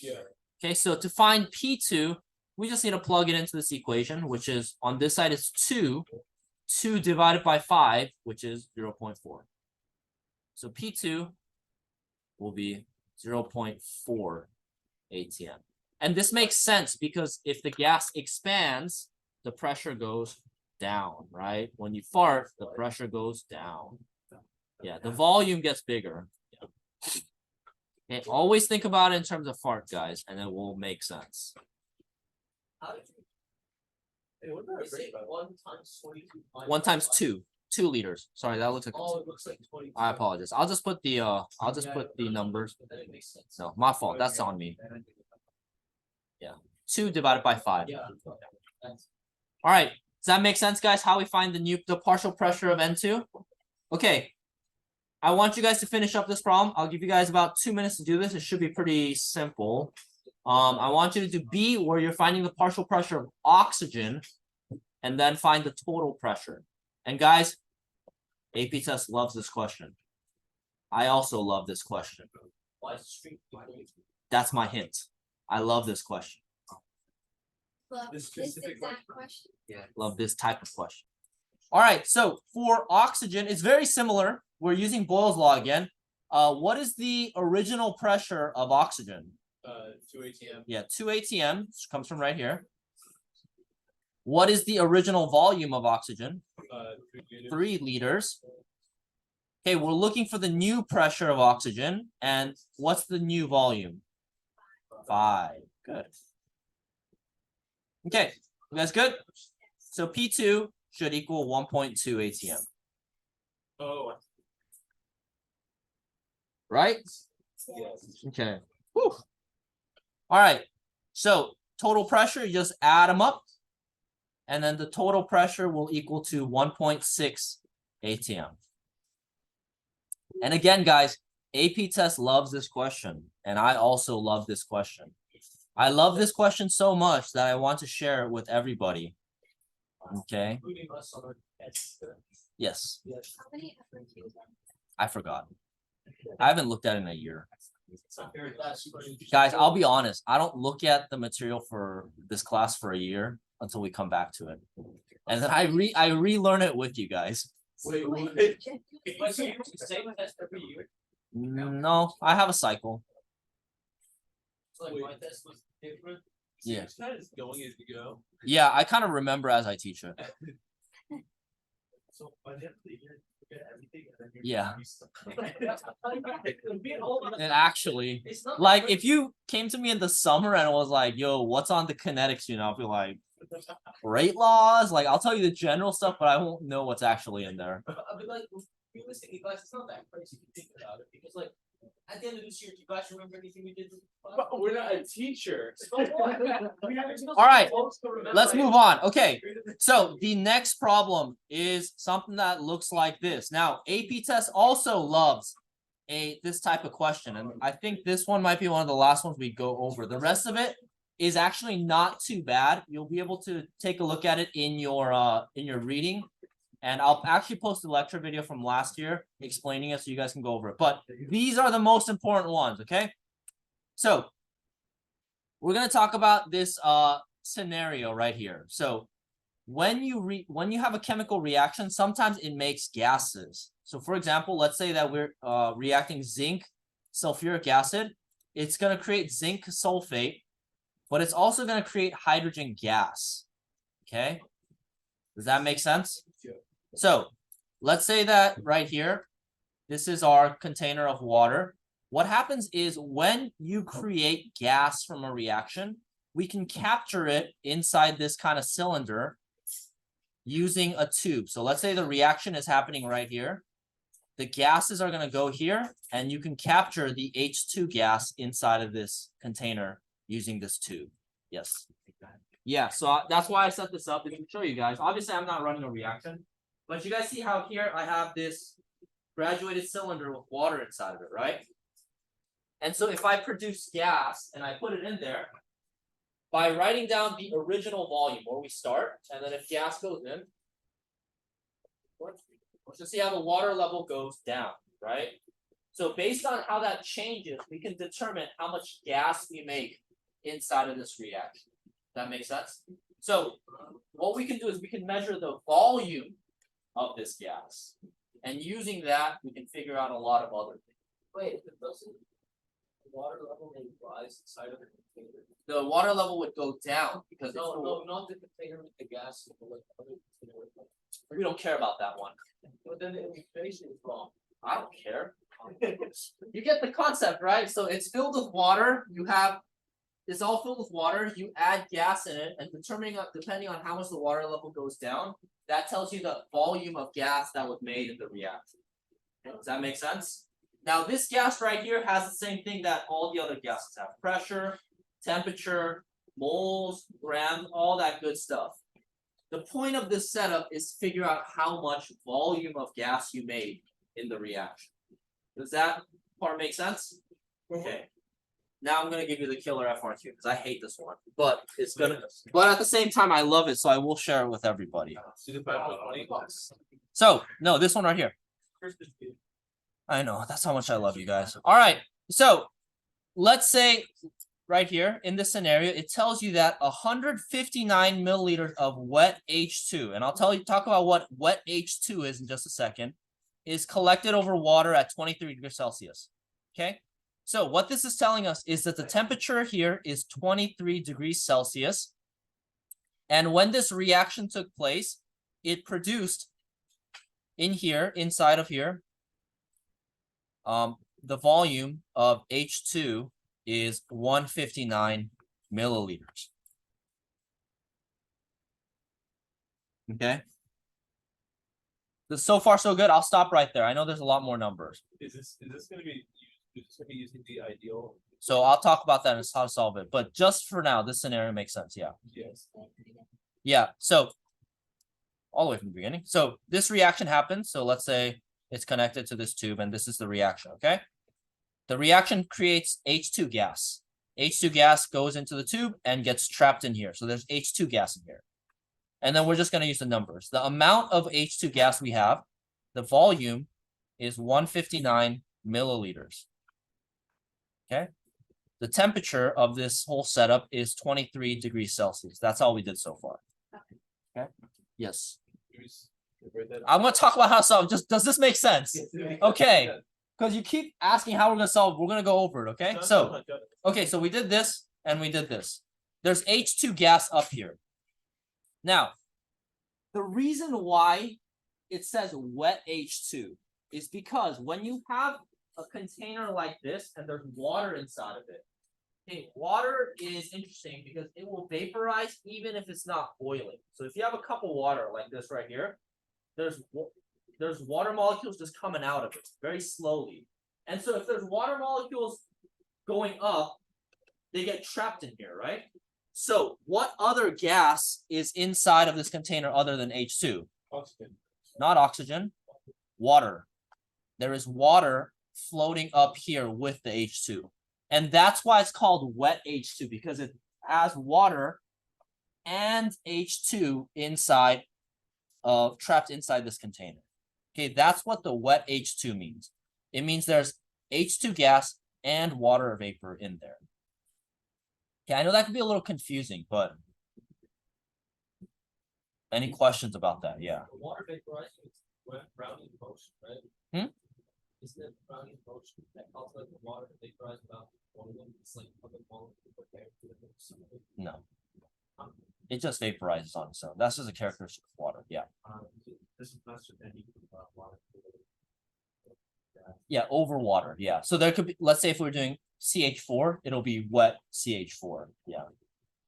Yeah. Okay, so to find P2, we just need to plug it into this equation, which is on this side is 2. 2 divided by 5, which is 0.4. So P2 will be 0.4 ATM. And this makes sense because if the gas expands, the pressure goes down, right? When you fart, the pressure goes down. Yeah, the volume gets bigger. Okay, always think about it in terms of fart, guys, and it will make sense. Hey, what about Is it 1 times 22? 1 times 2. 2 liters. Sorry, that looks like. Oh, it looks like 22. I apologize. I'll just put the numbers. But then it makes sense. No, my fault. That's on me. 2 divided by 5. Yeah. That's- All right. Does that make sense, guys? How we find the partial pressure of N2? Okay. I want you guys to finish up this problem. I'll give you guys about 2 minutes to do this. It should be pretty simple. I want you to do B, where you're finding the partial pressure of oxygen, and then find the total pressure. And guys, AP test loves this question. I also love this question. Why is the street? That's my hint. I love this question. Well, This this specific exact question. Love this type of question. All right, so for oxygen, it's very similar. We're using Boyle's law again. What is the original pressure of oxygen? 2 ATM. Yeah, 2 ATM, which comes from right here. What is the original volume of oxygen? 3 liters. Okay, we're looking for the new pressure of oxygen. And what's the new volume? 5. Good. Okay, you guys good? So P2 should equal 1.2 ATM, Oh, right? yes. Okay. Whew. All right. So total pressure, you just add them up. And then the total pressure will equal to 1.6 ATM. And again, guys, AP test loves this question. And I also love this question. I love this question so much that I want to share it with everybody. Okay. Including us on our heads. Yes, How many efforts you done? I forgot. I haven't looked at it in a year. It's not very fast. Guys, I'll be honest. I don't look at the material for this class for a year until we come back to it. And then I relearn it with you guys. Wait, Jeff, But so you use the same test every year. No, I have a cycle. It's like my test was different. Yeah. It's kind of just going as you go. Yeah, I kind of remember as I teach it. So by the end of the year, you get everything and then you're. Yeah. Being old, And actually, It's not like if you came to me in the summer and was like, yo, what's on the kinetics, I'll be like, rate laws, like I'll tell you the general stuff, but I won't know what's actually in there. But like realistically, guys, it's not that crazy to think about it because like at the end of this year, do you guys remember anything we did? But we're not a teacher. All right, let's move on. Okay, so the next problem is something that looks like this. Now, AP test also loves this type of question, and I think this one might be one of the last ones we go over. The rest of it is actually not too bad. You'll be able to take a look at it in your reading. And I'll actually post a lecture video from last year explaining it so you guys can go over it. But these are the most important ones, okay? So we're gonna talk about this scenario right here. So when you have a chemical reaction, sometimes it makes gases. So for example, let's say that we're reacting zinc sulfuric acid. It's gonna create zinc sulfate, but it's also gonna create hydrogen gas. Okay, does that make sense? So let's say that right here, this is our container of water. What happens is when you create gas from a reaction, we can capture it inside this kind of cylinder using a tube. So let's say the reaction is happening right here. The gases are going to go here, and you can capture the H2 gas inside of this container using this tube. Yes. Yeah, so that's why I set this up, to show you guys. Obviously, I'm not running a reaction. But you guys see how here I have this graduated cylinder with water inside of it, right? And so if I produce gas and I put it in there, by writing down the original volume where we start, and then if gas goes in, let's just see how the water level goes down, right? So based on how that changes, we can determine how much gas we make inside of this reaction. That makes sense? So what we can do is we can measure the volume of this gas, and using that we can figure out a lot of other things. Wait, but doesn't the water level may rise inside of the container? The water level would go down because No, not the container with the gas. But like other container with the- we don't care about that one. But then the equation is wrong. I don't care. You get the concept, right? So it's filled with water. It's all filled with water. You add gas in it, and depending on how much the water level goes down, that tells you the volume of gas that was made in the reaction. Does that make sense? Now this gas right here has the same thing that all the other gases have: pressure, temperature, moles, grams, all that good stuff. The point of this setup is to figure out how much volume of gas you made in the reaction. Does that part make sense? Okay. Now I'm gonna give you the killer FRQ because I hate this one, but it's gonna. But at the same time, I love it, so I will share it with everybody. So no, this one right here. I know, that's how much I love you guys. All right, so let's say right here in this scenario, it tells you that 159 milliliters of wet H2, and I'll talk about what wet H2 is in just a second, is collected over water at 23 degrees Celsius. Okay. So what this is telling us is that the temperature here is 23 degrees Celsius. And when this reaction took place, it produced inside of here, the volume of H2 is 159 milliliters. Okay. So far so good. I'll stop right there. I know there's a lot more numbers. Is this gonna be using the ideal? So I'll talk about that and how to solve it. But just for now, this scenario makes sense. Yeah. Yes. Yeah. So all the way from the beginning. So this reaction happens. So let's say it's connected to this tube and this is the reaction. Okay. The reaction creates H2 gas. H2 gas goes into the tube and gets trapped in here. So there's H2 gas in here. And then we're just going to use the numbers. The amount of H2 gas we have, the volume is 159 milliliters. Okay. The temperature of this whole setup is 23 degrees Celsius. That's all we did so far. Okay. Yes. I'm going to talk about how to solve. Just does this make sense? Okay. Because you keep asking how we're going to solve. We're going to go over it. Okay. So we did this. and we did this. There's H2 gas up here. Now, the reason why it says wet H2 is because when you have a container like this and there's water inside of it, okay, water is interesting because it will vaporize even if it's not boiling. So if you have a cup of water like this right here, there's water molecules just coming out of it very slowly. And so if there's water molecules going up, they get trapped in here, right? So what other gas is inside of this container other than H2? Oxygen. Not oxygen, water. There is water floating up here with the H2. And that's why it's called wet H2, because it has water and H2 inside of trapped inside this container. Okay, that's what the wet H2 means. It means there's H2 gas and water vapor in there. Okay, I know that can be a little confusing, but any questions about that? Yeah. The water vaporizing is Brownian motion, right? Isn't it Brownian motion that causes like the water to vaporize without boiling? It's like other molecules prepared to the No. It just vaporizes on its own. That's just a characteristic of water. Yeah. This is not just any water. Yeah, over water. Yeah. So there could be, let's say if we're doing CH4, it'll be wet CH4. Yeah.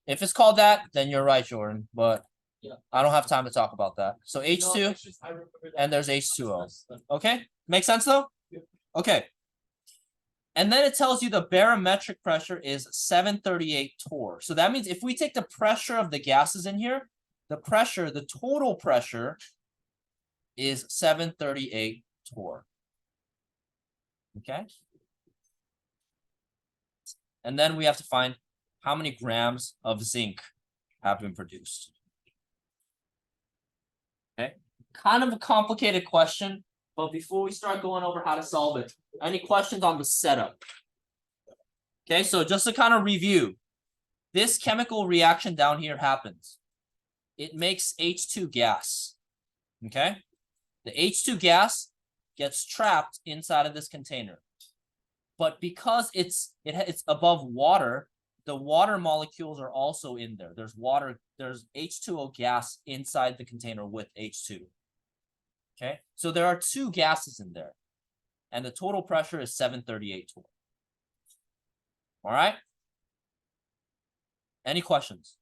If it's called that, then you're right, Jordan. But Yeah. I don't have time to talk about that. So H2 No, it's just, I remember that. and there's H2O. That's- Okay, make sense though? Yep. Okay. And then it tells you the barometric pressure is 738 torr. So that means if we take the pressure of the gases in here, the total pressure is 738 torr. Okay. And then we have to find how many grams of zinc have been produced. Okay, kind of a complicated question, but before we start going over how to solve it, any questions on the setup? Okay, so just to kind of review, this chemical reaction down here happens. It makes H2 gas. Okay, the H2 gas gets trapped inside of this container. But because it's above water, the water molecules are also in there. There's water, there's H2O gas inside the container with H2. Okay, so there are two gases in there, and the total pressure is 738 torr. All right. Any questions?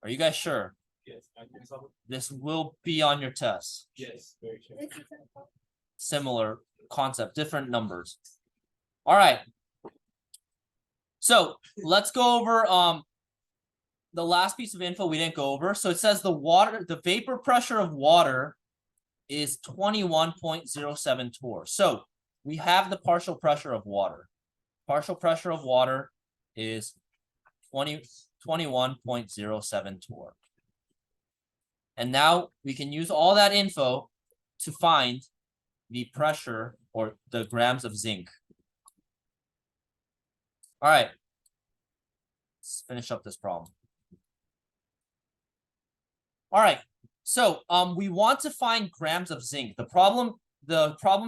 Are you guys sure? Yes, I think so. This will be on your test. Yes, very sure. This is a- Similar concept, different numbers. All right. So let's go over the last piece of info we didn't go over. So it says the vapor pressure of water is 21.07 torr. So we have the partial pressure of water. Partial pressure of water is 21.07 torr. And now we can use all that info to find the pressure or the grams of zinc. All right. Let's finish up this problem. All right. So we want to find grams of zinc. The problem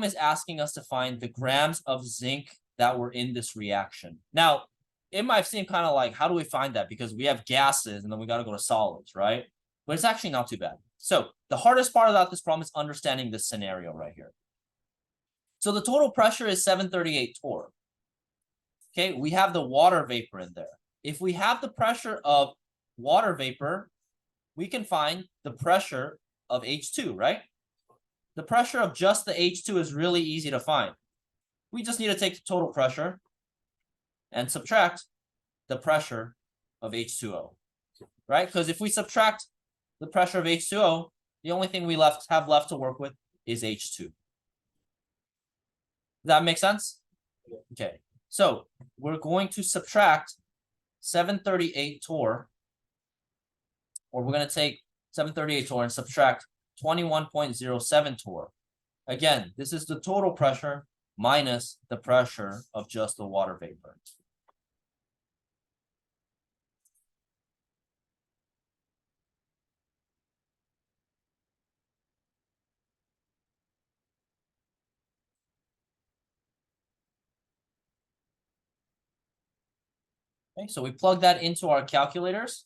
is asking us to find the grams of zinc that were in this reaction. Now, it might seem kind of like, how do we find that? Because we have gases and then we got to go to solids, right? But it's actually not too bad. So the hardest part about this problem is understanding this scenario right here. So the total pressure is 738 torr. Okay, we have the water vapor in there. If we have the pressure of water vapor, we can find the pressure of H2, right? The pressure of just the H2 is really easy to find. We just need to take the total pressure and subtract the pressure of H2O, right? Because if we subtract the pressure of H2O, the only thing we have left to work with is H2. Does that make sense? Okay, so we're going to subtract 738 torr, or we're going to take 738 torr and subtract 21.07 torr. Again, this is the total pressure minus the pressure of just the water vapor. Okay, so we plug that into our calculators.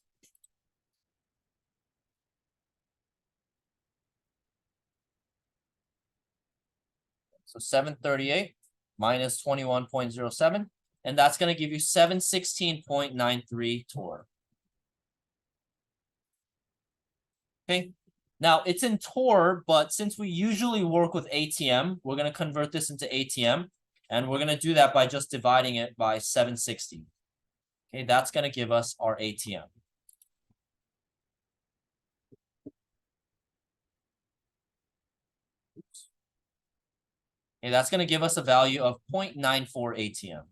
So 738 minus 21.07, and that's going to give you 716.93 torr. Okay, now it's in torr, but since we usually work with ATM, we're going to convert this into ATM, and we're going to do that by just dividing it by 760. Okay, that's going to give us our ATM. Okay, that's going to give us a value of 0.94 ATM.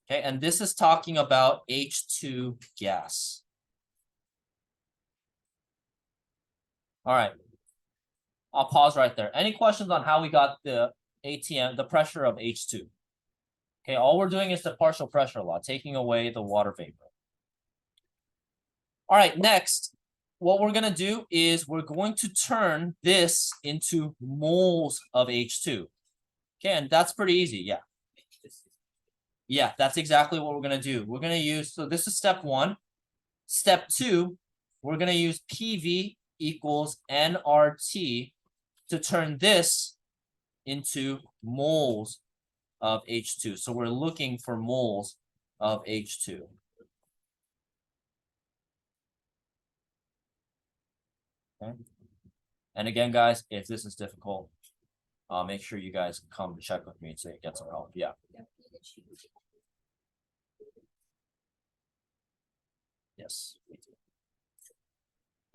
Okay, and this is talking about H2 gas. All right. I'll pause right there. Any questions on how we got the ATM, the pressure of H2? Okay, all we're doing is the partial pressure law, taking away the water vapor. All right, next, what we're going to do is we're going to turn this into moles of H2. Okay, and that's pretty easy, yeah. Yeah, that's exactly what we're going to do. We're going to use, so this is step 1. Step 2, we're going to use PV equals nRT to turn this into moles of H2. So we're looking for moles of H2. Okay. And again, guys, if this is difficult, make sure you guys come check with me so you get some help. Yeah. Yes.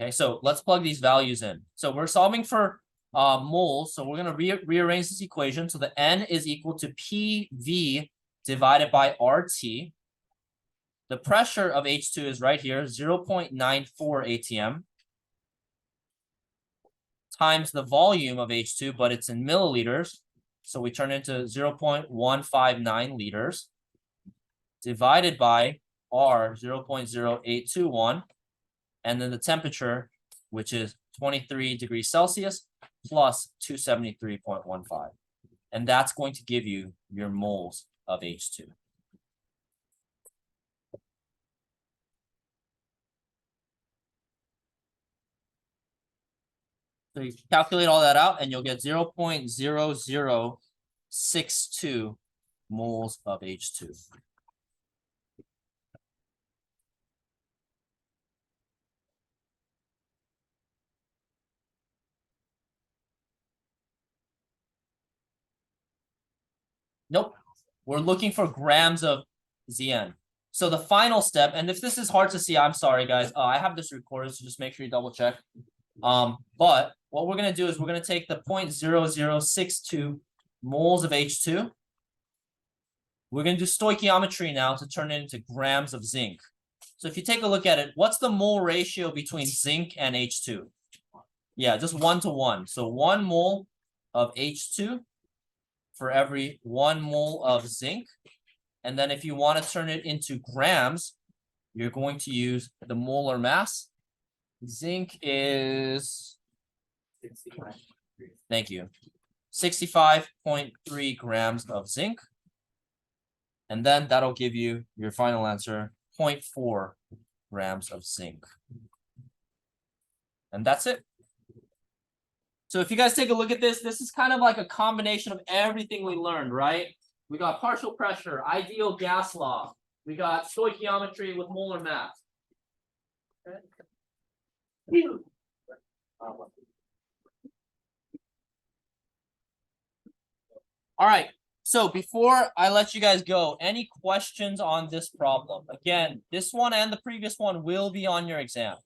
Okay, so let's plug these values in. So we're solving for moles, so we're going to rearrange this equation. So the N is equal to PV divided by RT. The pressure of H2 is right here, 0.94 ATM, times the volume of H2, but it's in milliliters. So we turn it into 0.159 liters, divided by R, 0.0821. And then the temperature, which is 23 degrees Celsius plus 273.15. And that's going to give you your moles of H2. So you calculate all that out and you'll get 0.0062 moles of H2. Nope. We're looking for grams of Zn. So the final step, and if this is hard to see, I'm sorry, guys. I have this recorded, so just make sure you double check. But what we're going to do is we're going to take the 0.0062 moles of H2. We're going to do stoichiometry now to turn it into grams of zinc. So if you take a look at it, what's the mole ratio between zinc and H2? Yeah, just 1 to 1. So 1 mole of H2 for every 1 mole of zinc. And then if you want to turn it into grams, you're going to use the molar mass. Zinc is, thank you, 65.3 grams of zinc. And then that'll give you your final answer, 0.4 grams of zinc. And that's it. So if you guys take a look at this, this is kind of like a combination of everything we learned, right? We got partial pressure, ideal gas law. We got stoichiometry with molar mass. Okay. All right. So before I let you guys go, any questions on this problem? Again, this one and the previous one will be on your exam.